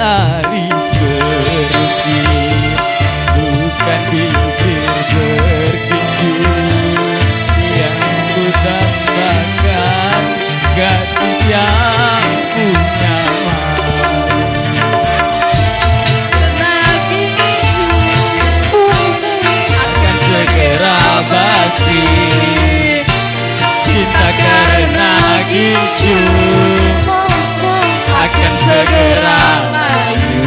alis berukir, bukan bibir berkinju yang ku dambakan gadis yang punya malu. Akan segera basi cinta karena gincu, akan segera layu.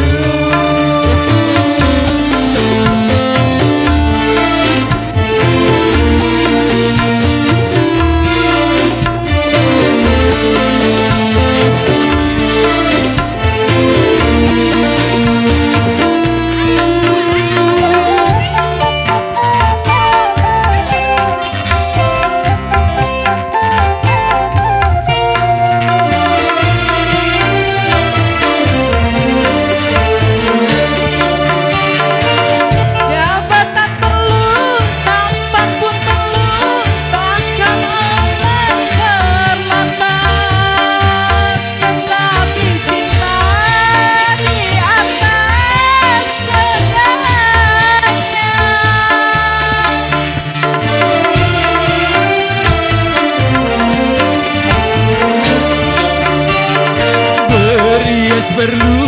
Perlu,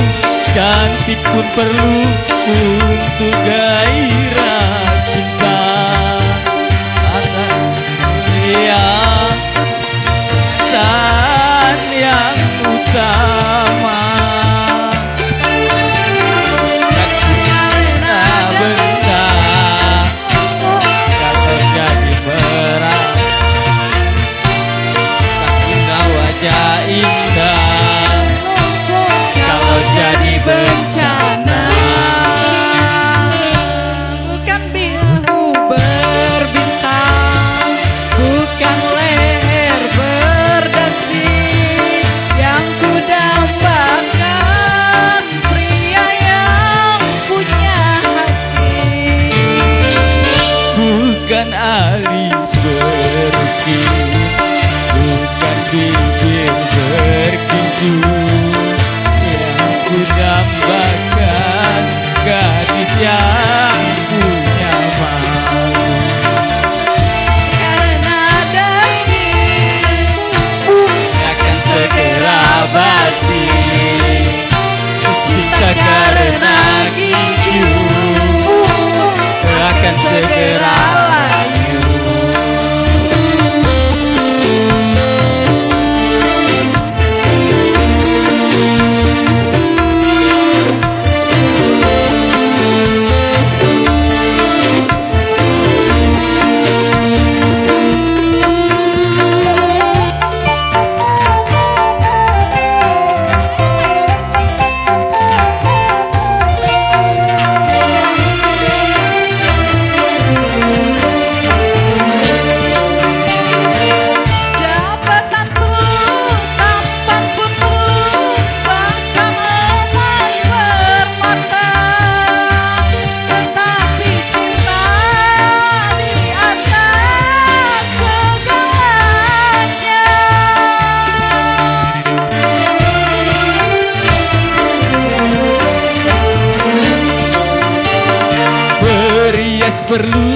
cantik pun perlu untuk gairah cinta. Perhiasan yang utama, karena benda kalau jadi berat, karena wajah indah jadi bencana. Bukan biru berbintang, bukan leher berdasi yang ku dambakan, pria yang punya hati. Bukan alis berukir, bukan bibir berkinju ku dambakan gadis yang punya malu. Karena dasi akan segera basi cinta karena gincu, akan segera layu. Perlu,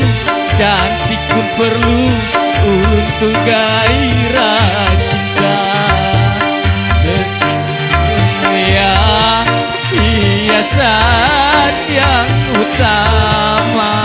cantik pun perlu untuk gairah cinta. Hiasan yang utama,